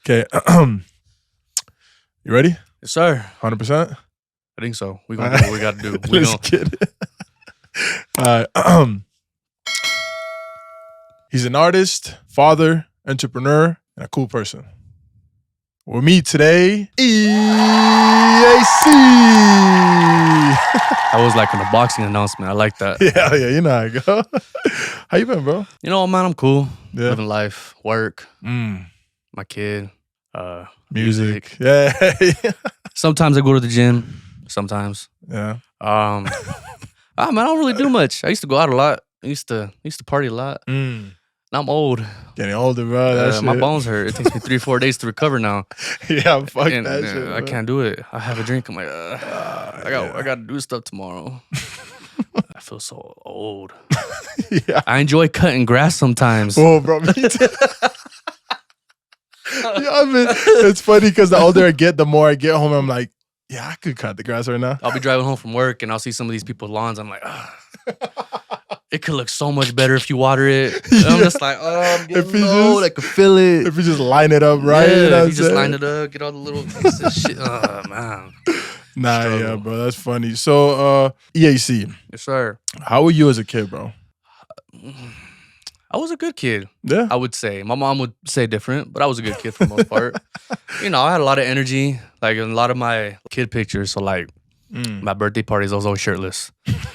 Okay. You ready? Yes, sir. 100%? I think so. We're going to do what we got to do. Let's get it. All right. He's an artist, father, entrepreneur, and a cool person. With me today, EAC. That was like an unboxing announcement. I like that. Yeah, you know how I go. How you been, bro? You know, man, I'm cool. Yeah. Living life, work, my kid, music. Yeah. Sometimes I go to the gym. Sometimes. Yeah. Man, I don't really do much. I used to go out a lot. I used to party a lot. Now I'm old. Getting older, bro. My bones hurt. It takes me 3-4 days to recover now. Yeah, fuck that shit. I can't do it. I have a drink. I'm like, I got to do stuff tomorrow. I feel so old. Yeah. I enjoy cutting grass sometimes. Oh, bro. Me too. Yeah, I mean, it's funny because the older I get, the more I get home, I'm like, yeah, I could cut the grass right now. I'll be driving home from work and I'll see some of these people's lawns. I'm like, it could look so much better if you water it. And I'm just like, I'm getting old. I can feel it. If you just line it up right. Yeah, you know if you just line it up, get all the little pieces of shit. Oh, man. Nah, Struggle. Yeah, bro. That's funny. So, EAC. Yes, sir. How were you as a kid, bro? I was a good kid. Yeah. I would say. My mom would say different, but I was a good kid for the most part. You know, I had a lot of energy, like in a lot of my kid pictures. So, like, my birthday parties, I was always shirtless.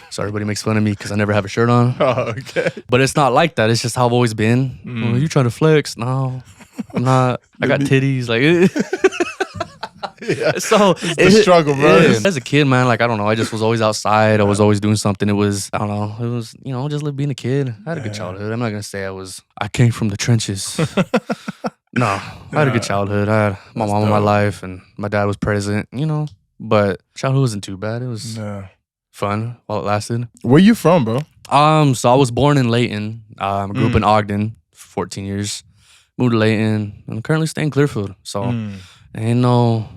So everybody makes fun of me because I never have a shirt on. Oh, okay. But it's not like that. It's just how I've always been. Oh, you trying to flex? No, I'm not. I got titties. Like, Yeah. so it's the struggle, bro. Yeah. As a kid, man, like, I don't know. I just was always outside. I was always doing something. It was, I don't know. It was, you know, just like being a kid. I had a good childhood. I'm not going to say I came from the trenches. No, I had a good childhood. I had my mom in my life and my dad was present, you know. But childhood wasn't too bad. It was fun while it lasted. Where you from, bro? So I was born in Layton. I grew up in Ogden for 14 years. Moved to Layton. I'm currently staying in Clearfield. So, I don't know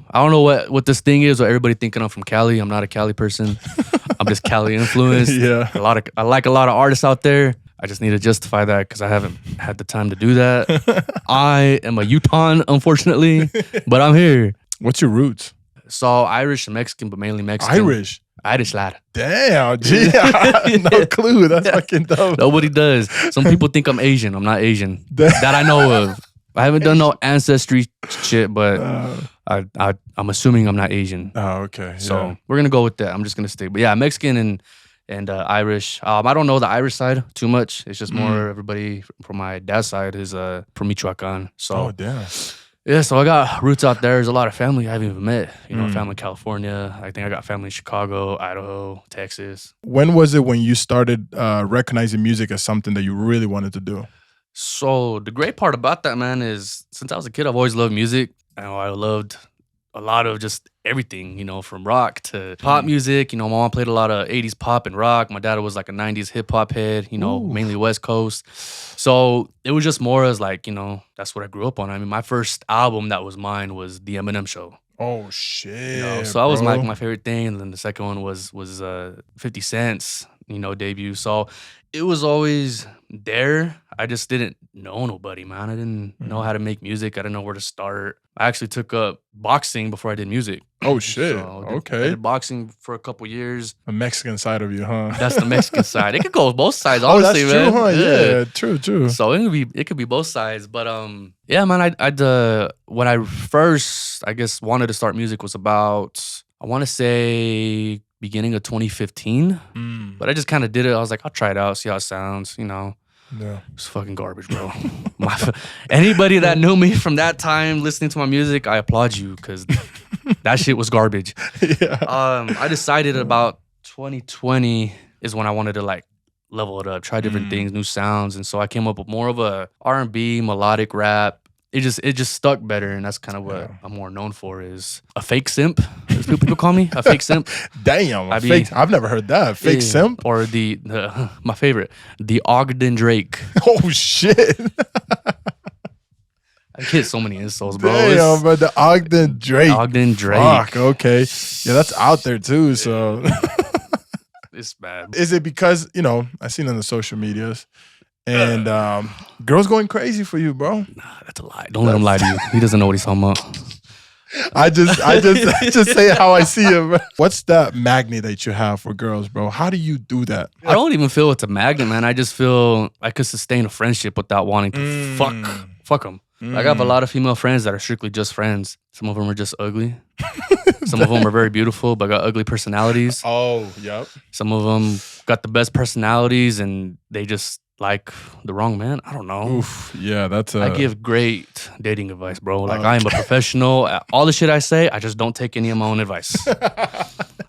what this thing is. Or everybody thinking I'm from Cali. I'm not a Cali person. I'm just Cali influenced. Yeah. I like a lot of artists out there. I just need to justify that because I haven't had the time to do that. I am a Utahn, unfortunately, but I'm here. What's your roots? So Irish and Mexican, but mainly Mexican. Irish lad. Damn, gee, no clue. That's fucking dope. Nobody does. Some people think I'm Asian. I'm not Asian. That I know of. I haven't done no ancestry shit, but I'm assuming I'm not Asian. Oh, okay. So we're gonna go with that. I'm just gonna stay. But yeah, Mexican and Irish. I don't know the Irish side too much. It's just more everybody from my dad's side is from Michoacan. So damn. Yeah, so I got roots out there. There's a lot of family I haven't even met. You know, family in California. I think I got family in Chicago, Idaho, Texas. When was it when you started recognizing music as something that you really wanted to do? So the great part about that, man, is since I was a kid, I've always loved music. I loved a lot of just everything, you know, from rock to pop music. You know, my mom played a lot of 80s pop and rock. My dad was like a 90s hip hop head, you know, mainly West Coast. So it was just more as like, you know, that's what I grew up on. I mean, my first album that was mine was The Eminem Show. Oh, shit. You know, so that was my favorite thing. And then the second one was 50 Cent's, you know, debut. So it was always there. I just didn't know nobody, man. I didn't know how to make music. I didn't know where to start. I actually took up boxing before I did music. Oh, shit. I Okay. did boxing for a couple years. The Mexican side of you, huh? That's the Mexican side. It could go both sides, honestly, that's man. true, huh? Yeah, true. So it could be both sides. But yeah, man, when I first, I guess, wanted to start music was about, I want to say beginning of 2015. But I just kind of did it. I was like, I'll try it out, see how it sounds, you know. Yeah. It's fucking garbage, bro. Anybody that knew me from that time listening to my music, I applaud you because that shit was garbage. Yeah. I decided about 2020 is when I wanted to like level it up, try different things, new sounds. And so I came up with more of a R&B, melodic rap. It just stuck better, and that's kind of what I'm more known for is a fake simp. As people call me a fake simp. Damn, I've never heard that. Fake simp? Or my favorite, the Ogden Drake. Oh, shit. I hit so many insults, bro. Damn, bro, the Ogden Drake. Ogden Drake. Fuck, okay. Yeah, that's out there too, so. It's bad. Is it because, you know, I seen on the social medias, and girls going crazy for you, bro. Nah, that's a lie. Don't let him lie to you. He doesn't know what he's talking about. I just say how I see it, bro. What's that magnet that you have for girls, bro? How do you do that? I don't even feel it's a magnet, man. I just feel I could sustain a friendship without wanting to fuck them. I have a lot of female friends that are strictly just friends. Some of them are just ugly. Some of them are very beautiful, but got ugly personalities. Oh, yep. Some of them got the best personalities, and they just like the wrong man. I don't know. Oof, yeah, that's I give great dating advice, bro. Like, I am a professional. All the shit I say, I just don't take any of my own advice.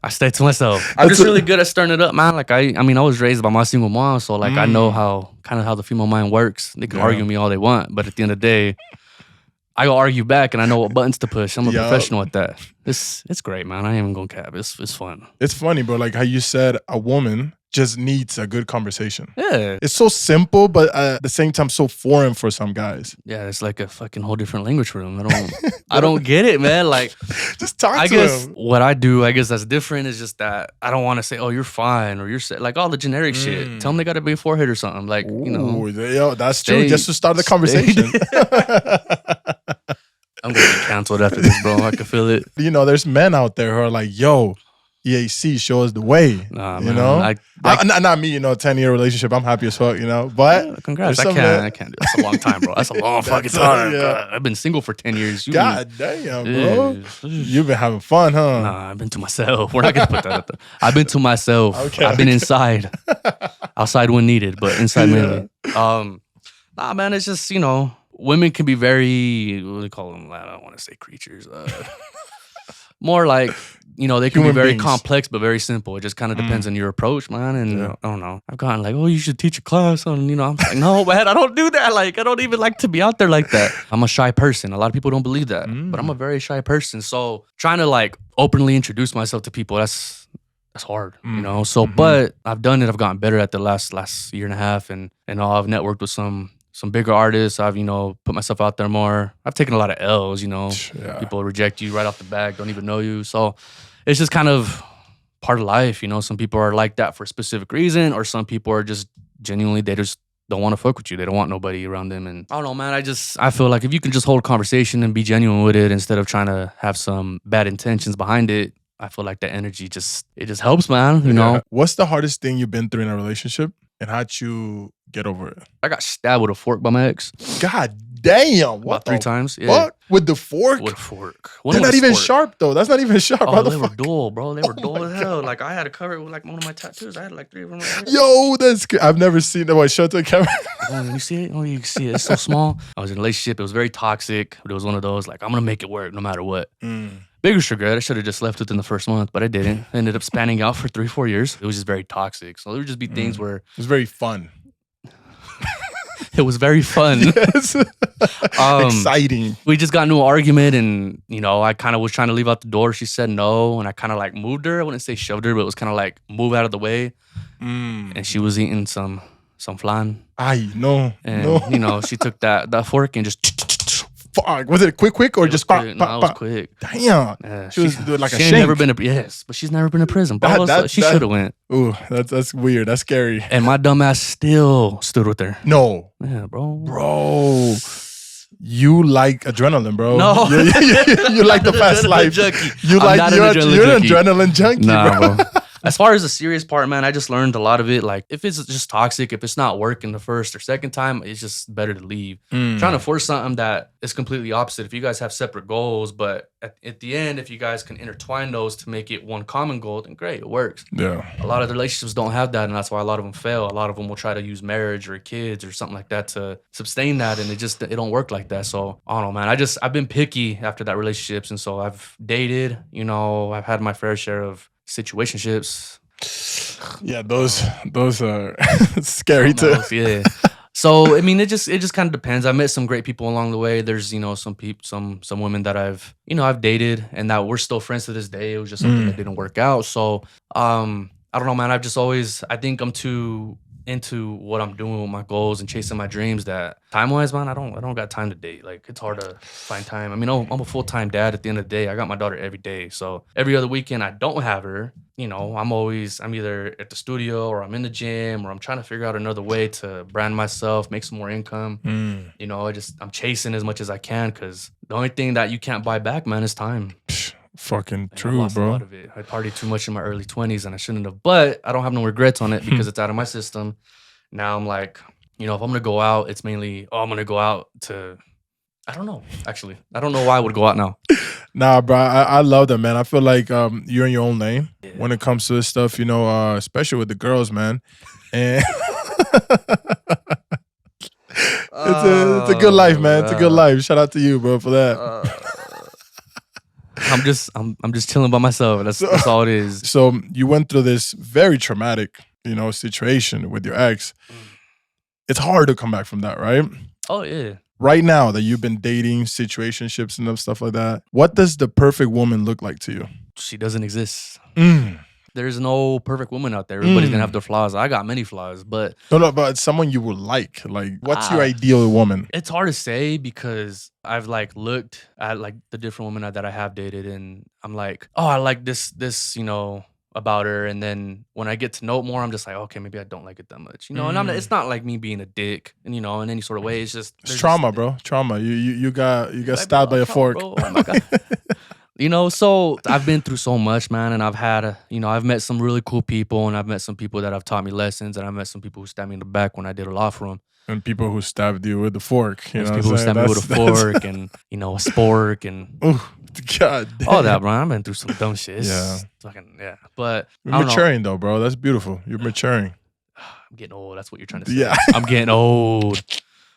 I stay to myself. I'm just really good at stirring it up, man. Like, I mean, I was raised by my single mom, so like I know how the female mind works. They can argue with me all they want, but at the end of the day, I go argue back, and I know what buttons to push. I'm a professional at that. It's great, man. I ain't even gonna cap. It's fun. It's funny, bro. Like how you said, a woman just needs a good conversation. Yeah. It's so simple, but at the same time, so foreign for some guys. Yeah, it's like a fucking whole different language for them. I don't get it, man. Like, just talk I to guess them. what I do, I guess that's different, is just that I don't want to say, oh, you're fine, or you're like all the generic shit. Tell them they got a big forehead or something. Like, you know. Yo, that's true. Just to start the conversation. I'm gonna get canceled after this, bro. I can feel it. You know, there's men out there who are like, yo, EAC, show us the way. Nah, you man. know? Not me, 10-year relationship. I'm happy as fuck, But yeah, congrats. I can't do. That's a long time, bro. That's a long fucking time. God, I've been single for 10 years. God damn, bro. You've been having fun, huh? Nah, I've been to myself. We're not gonna put that up there. I've been to myself. Okay, I've been inside. Outside when needed, but inside mainly. Nah, man, it's just, women can be very, what do they call them? I don't want to say creatures. More like, they can Human be very beings. complex, but very simple. It just kind of depends on your approach, man. And I don't know. I've gotten like, oh, you should teach a class on, I'm like, no, man, I don't do that. Like, I don't even like to be out there like that. I'm a shy person. A lot of people don't believe that, but I'm a very shy person. So trying to like openly introduce myself to people, that's hard, So, but I've done it. I've gotten better at the last year and a half, and I've networked with some bigger artists. I've, put myself out there more. I've taken a lot of L's, Yeah. People reject you right off the bat, don't even know you. So it's just kind of part of life, Some people are like that for a specific reason, or some people are just genuinely, they just don't want to fuck with you. They don't want nobody around them. And I don't know, man. I feel like if you can just hold a conversation and be genuine with it instead of trying to have some bad intentions behind it, I feel like that energy just helps, man, you know? What's the hardest thing you've been through in a relationship, and how'd you get over it? I got stabbed with a fork by my ex. God damn. What About 3 times. Yeah. What? With the fork? With a fork. They're not even sharp, though. That's not even sharp. Oh, How they the were fuck? dull, bro. They were dull as hell. Like, I had to cover it with like one of my tattoos. I had like 3 of them right here. Yo, that's good. I've never seen that. Wait, show it to the camera. Oh, you see it? Oh, you can see it. It's so small. I was in a relationship. It was very toxic, but it was one of those, like, I'm going to make it work no matter what. Biggest regret, I should have just left within the first month, but I didn't. I ended up spanning out for 3-4 years. It was just very toxic. So there would just be things where... It was very fun. It was very fun. Yes. Exciting. We just got into an argument, and, I kind of was trying to leave out the door. She said no, and I kind of like moved her. I wouldn't say shoved her, but it was kind of like move out of the way. And she was eating some flan. Ay, no. And, she took that fork and just... Fuck. Was it quick or just pop? No, it was quick. Damn. Yeah, She was doing like a she ain't shank. never been but she's never been to prison. Bro. She should have went. Ooh, that's weird. That's scary. And my dumb ass still stood with her. No. Yeah, bro. Bro. You like adrenaline, bro. No. You like the fast life. Junkie. You're an adrenaline junkie, Nah, bro. As far as the serious part, man, I just learned a lot of it. Like, if it's just toxic, if it's not working the first or second time, it's just better to leave. Trying to force something that is completely opposite. If you guys have separate goals, but at the end, if you guys can intertwine those to make it one common goal, then great, it works. Yeah. A lot of the relationships don't have that, and that's why a lot of them fail. A lot of them will try to use marriage or kids or something like that to sustain that, and it don't work like that. So, I don't know, man. I've been picky after that relationships, and so I've dated, I've had my fair share of situationships. Yeah, those are scary too. Yeah. So I mean, it just kind of depends. I met some great people along the way. There's some women that I've dated and that we're still friends to this day. It was just something that didn't work out. So I don't know, man. I've just always, I think I'm too into what I'm doing with my goals and chasing my dreams that time-wise, man, I don't got time to date. Like, it's hard to find time. I mean, I'm a full-time dad at the end of the day. I got my daughter every day. So every other weekend I don't have her, you know, I'm either at the studio or I'm in the gym or I'm trying to figure out another way to brand myself, make some more income. You know, I'm chasing as much as I can because the only thing that you can't buy back, man, is time. Fucking And I true, lost a bro. lot of it. I partied too much in my early 20s and I shouldn't have. But I don't have no regrets on it because it's out of my system. Now I'm like, you know, if I'm going to go out, it's mainly, I'm going to go out to, I don't know, actually. I don't know why I would go out now. Nah, bro, I love that, man. I feel like you're in your own lane when it comes to this stuff, you know, especially with the girls, man. And it's a good life, man. It's a good life. Shout out to you, bro, for that. I'm just chilling by myself. That's all it is. So you went through this very traumatic, you know, situation with your ex. It's hard to come back from that, right? Oh yeah. Right now that you've been dating, situationships and stuff like that, what does the perfect woman look like to you? She doesn't exist. There's no perfect woman out there. Everybody's gonna have their flaws. I got many flaws, but no, but it's someone you would like. Like, what's your ideal woman? It's hard to say because I've like looked at like the different women that I have dated, and I'm like, oh, I like this, you know, about her. And then when I get to know it more, I'm just like, okay, maybe I don't like it that much, you know. And it's not like me being a dick, and you know, in any sort of way. It's just it's trauma, bro. Trauma. You got stabbed by a fork. Bro. Oh my God. You know, so I've been through so much, man, and I've met some really cool people, and I've met some people that have taught me lessons, and I've met some people who stabbed me in the back when I did a lot for them. And people who stabbed you with the fork. There's people who stabbed me with a fork and, you know, a spork and God damn. all that, bro. I've been through some dumb shit. Yeah. Yeah. But you're maturing though, bro. That's beautiful. You're maturing. I'm getting old. That's what you're trying to say. Yeah. I'm getting old.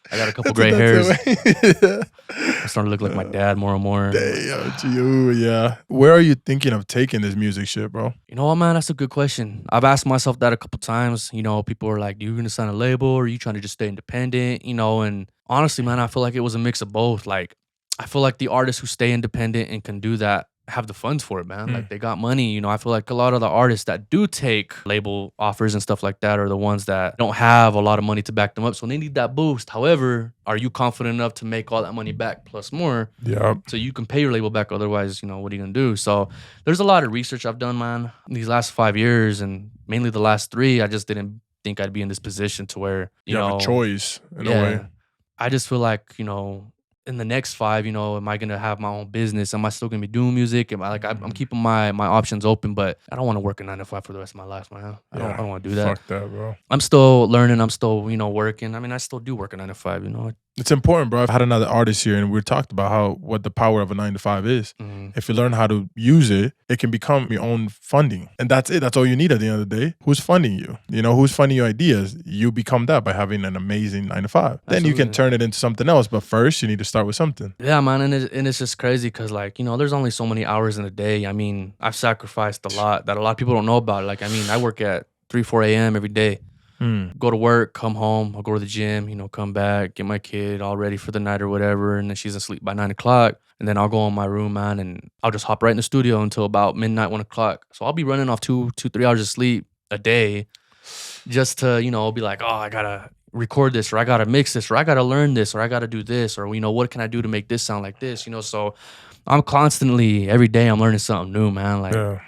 I got a couple gray hairs. I'm starting to look like my dad more and more. Damn, yeah. Where are you thinking of taking this music shit, bro? You know what, man? That's a good question. I've asked myself that a couple times. You know, people are like, "You gonna sign a label, or are you trying to just stay independent?" You know, and honestly, man, I feel like it was a mix of both. Like, I feel like the artists who stay independent and can do that have the funds for it, man. Like, they got money. You know, I feel like a lot of the artists that do take label offers and stuff like that are the ones that don't have a lot of money to back them up. So they need that boost. However, are you confident enough to make all that money back plus more? Yeah. So you can pay your label back. Otherwise, you know, what are you going to do? So there's a lot of research I've done, man, these last 5 years, and mainly the last 3. I just didn't think I'd be in this position to where, you know, have a choice in a way. I just feel like, you know, in the next 5, you know, am I gonna have my own business? Am I still gonna be doing music? Am I like I'm keeping my options open, but I don't want to work a 9 to 5 for the rest of my life, man. I don't want to do that. Fuck that, bro. I'm still learning. I'm still, you know, working. I mean, I still do work a 9 to 5. You know, it's important, bro. I've had another artist here, and we talked about what the power of a 9 to 5 is. If you learn how to use it, it can become your own funding, and that's it. That's all you need at the end of the day. Who's funding you? You know, who's funding your ideas? You become that by having an amazing 9 to 5. Absolutely. Then you can turn it into something else. But first, you need to start with something. Yeah, man, and it's just crazy because, like, you know, there's only so many hours in a day. I mean, I've sacrificed a lot that a lot of people don't know about. Like, I mean, I work at 3, 4 a.m. every day. Go to work, come home, I'll go to the gym, you know, come back, get my kid all ready for the night or whatever, and then she's asleep by 9 o'clock. And then I'll go in my room, man, and I'll just hop right in the studio until about midnight, 1 o'clock. So I'll be running off 3 hours of sleep a day just to, you know, be like, oh, I gotta record this, or I gotta mix this, or I gotta learn this, or I gotta do this, or, you know, what can I do to make this sound like this, you know? So I'm constantly, every day I'm learning something new, man. Like,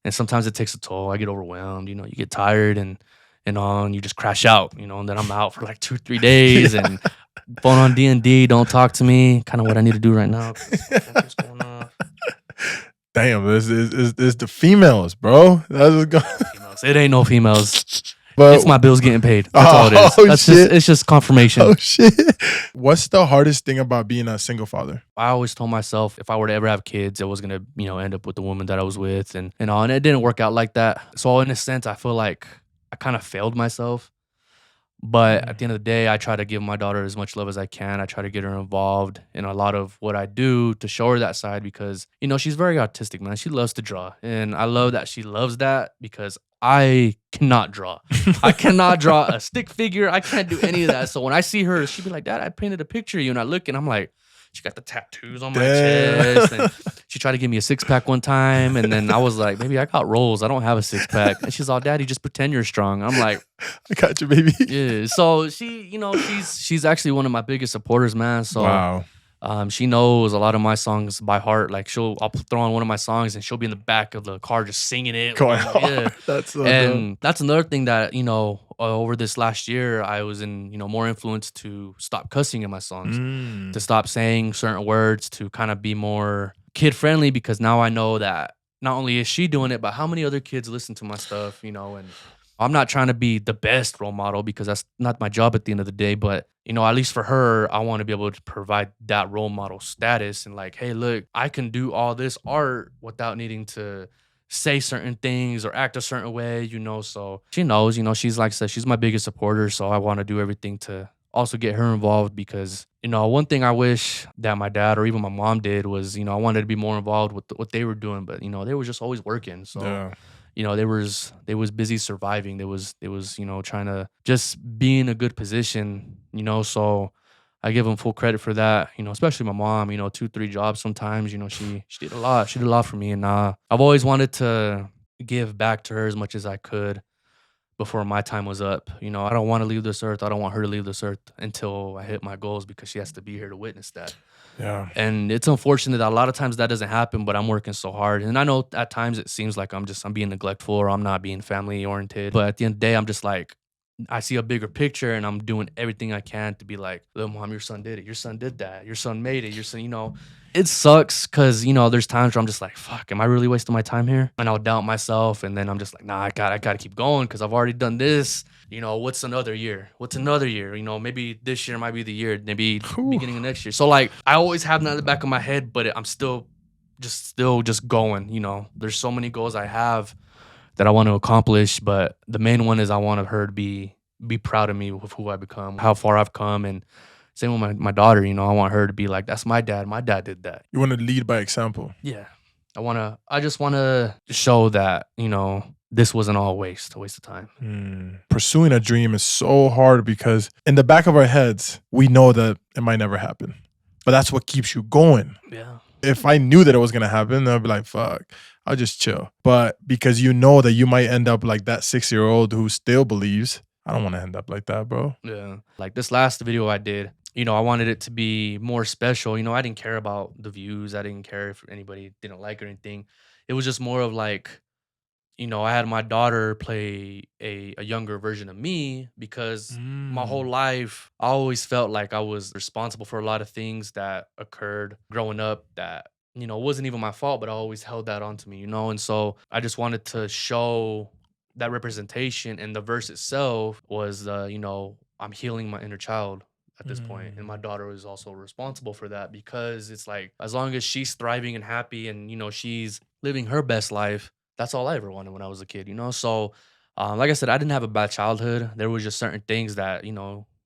and sometimes it takes a toll. I get overwhelmed, you know, you get tired and you just crash out, you know, and then I'm out for like 2-3 days and phone on D&D, don't talk to me, kind of what I need to do right now. What's going on? Damn, this is the females, bro. Females. It ain't no females. But it's my bills getting paid. That's all it is. It's just confirmation. Oh, shit. What's the hardest thing about being a single father? I always told myself if I were to ever have kids, I was going to, you know, end up with the woman that I was with. And it didn't work out like that. So in a sense, I feel like I kind of failed myself. But at the end of the day, I try to give my daughter as much love as I can. I try to get her involved in a lot of what I do to show her that side because, you know, she's very artistic, man. She loves to draw. And I love that she loves that because I cannot draw. I cannot draw a stick figure. I can't do any of that. So when I see her, she'd be like, Dad, I painted a picture of you. And I look and I'm like, She got the tattoos on my chest, and she tried to give me a 6-pack one time, and then I was like, "Baby, I got rolls. I don't have a 6-pack." And she's all, "Daddy, just pretend you're strong." I'm like, I got you, baby. "Yeah." So she's actually one of my biggest supporters, man. So Wow. she knows a lot of my songs by heart. Like I'll throw on one of my songs and she'll be in the back of the car just singing it. Going Yeah. hard. That's so dope. And that's another thing that, over this last year, I was more influenced to stop cussing in my songs, to stop saying certain words, to kind of be more kid friendly, because now I know that not only is she doing it, but how many other kids listen to my stuff, and I'm not trying to be the best role model because that's not my job at the end of the day. But, at least for her, I want to be able to provide that role model status and like, hey, look, I can do all this art without needing to say certain things or act a certain way, So she knows, she's like I said, she's my biggest supporter. So I want to do everything to also get her involved because, one thing I wish that my dad or even my mom did was, I wanted to be more involved with what they were doing. But, they were just always working. So. Yeah. They was busy surviving. They was trying to just be in a good position, so I give them full credit for that, especially my mom, 2-3 jobs sometimes, she did a lot. She did a lot for me, and I've always wanted to give back to her as much as I could before my time was up. I don't want to leave this earth. I don't want her to leave this earth until I hit my goals because she has to be here to witness that. Yeah. And it's unfortunate that a lot of times that doesn't happen, but I'm working so hard. And I know at times it seems like I'm being neglectful or I'm not being family oriented. But at the end of the day, I'm just like, I see a bigger picture and I'm doing everything I can to be like, look, Mom, your son did it. Your son did that. Your son made it. Your son, it sucks because, there's times where I'm just like, fuck, am I really wasting my time here? And I'll doubt myself. And then I'm just like, nah, I gotta keep going because I've already done this. What's another year? What's another year? Maybe this year might be the year, maybe beginning of next year. So like, I always have that in the back of my head, but I'm still just going, There's so many goals I have that I want to accomplish, but the main one is I want her to be proud of me with who I become, how far I've come. And same with my daughter, I want her to be like, that's my dad. My dad did that. You want to lead by example. Yeah. I just want to show that, this wasn't all a waste of time. Pursuing a dream is so hard because in the back of our heads, we know that it might never happen. But that's what keeps you going. Yeah. If I knew that it was going to happen, I'd be like, fuck, I'll just chill. But because you know that you might end up like that 6-year-old who still believes, I don't want to end up like that, bro. Yeah. Like this last video I did, I wanted it to be more special. I didn't care about the views. I didn't care if anybody didn't like or anything. It was just more of like, I had my daughter play a younger version of me because my whole life, I always felt like I was responsible for a lot of things that occurred growing up that, wasn't even my fault, but I always held that onto me, And so I just wanted to show that representation, and the verse itself was, I'm healing my inner child at this point. And my daughter is also responsible for that because it's like, as long as she's thriving and happy and, she's living her best life, that's all I ever wanted when I was a kid, So, like I said, I didn't have a bad childhood. There was just certain things that,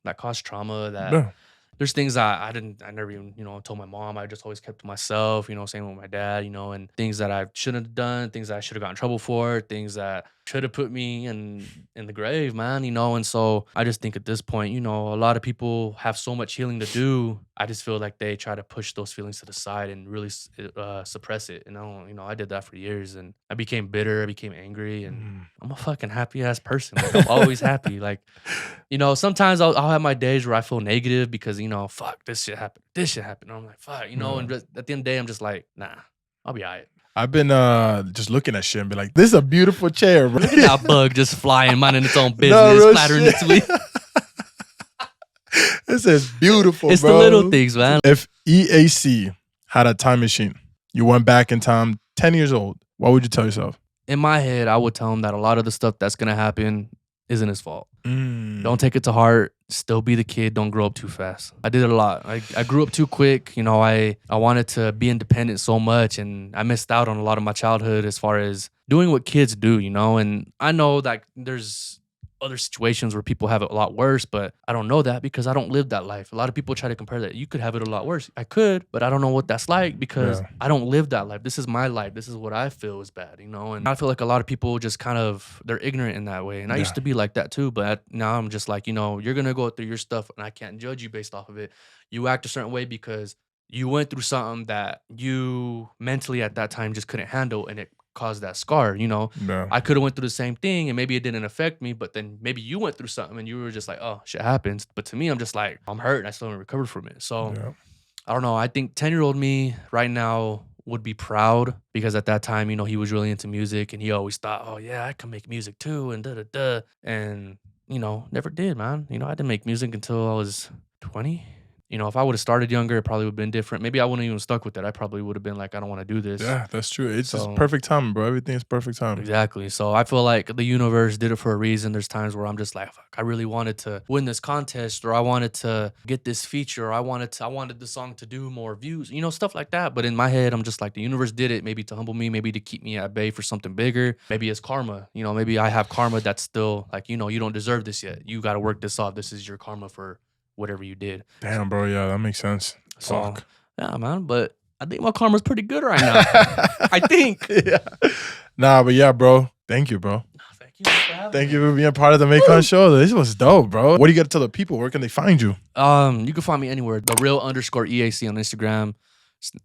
that caused trauma. That there's things that I never even, told my mom. I just always kept to myself, same with my dad, and things that I shouldn't have done, things that I should have gotten in trouble for, things that should have put me in the grave, man, And so I just think at this point, a lot of people have so much healing to do. I just feel like they try to push those feelings to the side and really suppress it. And I did that for years, and I became bitter. I became angry, and I'm a fucking happy ass person. Like, I'm always happy. Like, sometimes I'll have my days where I feel negative because, fuck, this shit happened. This shit happened. And I'm like, fuck, and just, at the end of the day, I'm just like, nah, I'll be all right. I've been just looking at shit and be like, this is a beautiful chair, bro. Look at that bug just flying, minding its own business, flattering its wings. This is beautiful, it's bro. the little things, man. If EAC had a time machine, you went back in time 10 years old, what would you tell yourself? In my head, I would tell him that a lot of the stuff that's going to happen isn't his fault. Don't take it to heart. Still be the kid. Don't grow up too fast. I did it a lot. I grew up too quick. I wanted to be independent so much, and I missed out on a lot of my childhood as far as doing what kids do, And I know that there's other situations where people have it a lot worse, but I don't know that because I don't live that life. A lot of people try to compare that. You could have it a lot worse. I could, but I don't know what that's like because I don't live that life. This is my life. This is what I feel is bad, And I feel like a lot of people just kind of, they're ignorant in that way. And I used to be like that too, but now I'm just like, you're going to go through your stuff and I can't judge you based off of it. You act a certain way because you went through something that you mentally at that time just couldn't handle, and it caused that scar. You know, Yeah. I could have went through the same thing, and maybe it didn't affect me, but then maybe you went through something, and you were just like, oh, shit happens. But to me, I'm just like, I'm hurt, and I still haven't recovered from it. So Yeah. I don't know. I think 10-year-old me right now would be proud because at that time, you know, he was really into music, and he always thought, oh yeah, I can make music too, and da da da. And you know, never did, man. You know, I didn't make music until I was 20. You know, if I would have started younger, it probably would have been different. Maybe I wouldn't even stuck with it. I probably would have been like, I don't want to do this. Yeah, that's true. It's just So- perfect time, bro. Everything is perfect time. Exactly. So I feel like the universe did it for a reason. There's times where I'm just like, fuck, I really wanted to win this contest, or I wanted to get this feature, or I wanted the song to do more views, you know, stuff like that. But in my head, I'm just like, the universe did it maybe to humble me, maybe to keep me at bay for something bigger. Maybe it's karma. You know, maybe I have karma that's still like, you know, you don't deserve this yet. You got to work this off. This is your karma for whatever you did. Damn, bro. Yeah, that makes sense. So, Fuck. yeah, man. But I think my karma's pretty good right now. I think. Yeah. Nah, but yeah, bro. Thank you, bro. Thank you for having Thank me. you for being part of the Maikon show. This was dope, bro. What do you got to tell the people? Where can they find you? You can find me anywhere. The real_EAC on Instagram.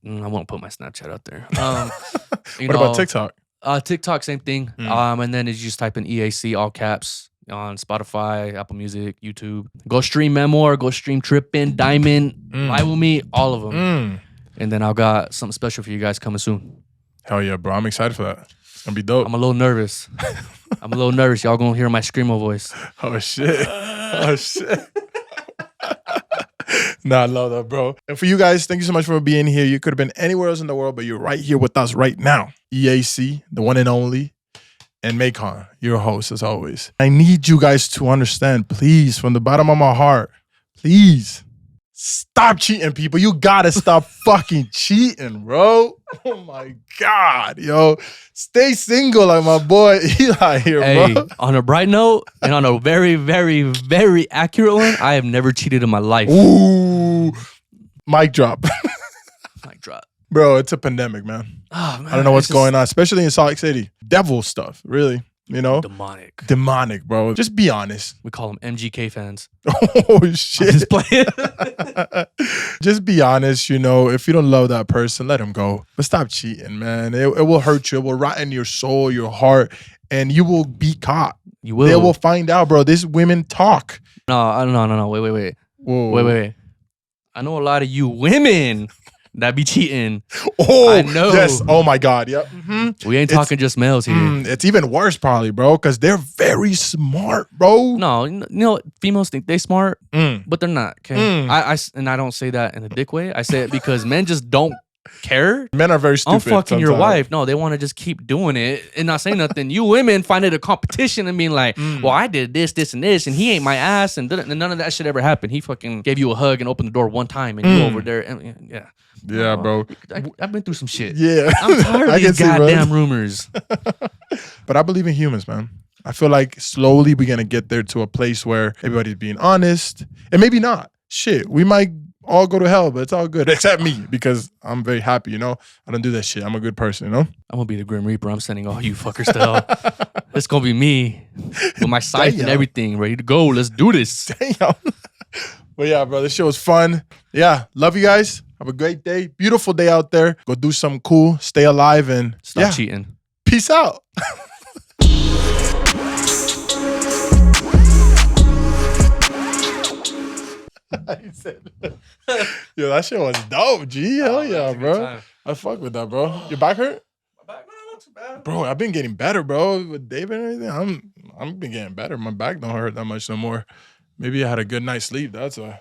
I won't put my Snapchat out there. What about TikTok? TikTok, same thing. And then you just type in EAC, all caps, on Spotify, Apple Music, YouTube. Go stream Memoir, go stream Trippin', Diamond, Live With Me, all of them. And then I've got something special for you guys coming soon. Hell yeah, bro. I'm excited for that. It's gonna be dope. I'm a little nervous. Y'all gonna hear my screamo voice. Oh shit. Oh shit. Nah, I love that, bro. And for you guys, thank you so much for being here. You could have been anywhere else in the world, but you're right here with us right now. EAC, the one and only, and Maikon, your host as always. I need you guys to understand, please, from the bottom of my heart, please, stop cheating, people. You gotta stop fucking cheating, bro. Oh my God, yo. Stay single like my boy Eli here, Hey, bro. on a bright note, and on a very, very, very accurate one, I have never cheated in my life. Ooh. Mic drop. Mic drop. Bro, it's a pandemic, man. Oh, man, I don't know what's it's just going on, especially in Salt Lake City. Devil stuff, really. You know? demonic. Demonic, bro. Just be honest. We call them MGK fans. Oh, I'm shit. just playing. Just be honest, you know. If you don't love that person, let him go. But stop cheating, man. It will hurt you. It will rot in your soul, your heart, and you will be caught. You will. They will find out, bro. These women talk. No. Wait. Whoa. Wait. I know a lot of you women that be cheating. Oh, I know. Yes. Oh, my God. Yep. Mm-hmm. We ain't talking just males here. It's even worse, probably, bro, because they're very smart, bro. No, you know, females think they smart, but they're not. Okay, I don't say that in a dick way. I say it because men just don't care. Men are very stupid. I'm fucking your sometimes. wife. No, they want to just keep doing it and not saying nothing. You women find it a competition and being like, well, I did this, and this, and he ain't my ass, and none of that shit ever happened. He fucking gave you a hug and opened the door one time, and you over there, and yeah. Yeah, bro. I've been through some shit. Yeah. I'm tired of these goddamn rumors. But I believe in humans, man. I feel like slowly we're going to get there to a place where everybody's being honest. And maybe not. Shit, we might all go to hell, but it's all good. Except me, because I'm very happy, you know? I don't do that shit. I'm a good person, you know? I'm going to be the Grim Reaper. I'm sending all you fuckers to hell. It's going to be me with my scythe and everything ready to go. Let's do this. Damn. But yeah, bro, this show was fun. Yeah, love you guys. Have a great day. Beautiful day out there. Go do something cool. Stay alive and Stop cheating. Peace out. Yo, that shit was dope, G. Hell yeah, bro. I fuck with that, bro. Your back hurt? My back, not too bad. Bro, I've been getting better, bro. With David and everything, I'm been getting better. My back don't hurt that much no more. Maybe I had a good night's sleep. That's why.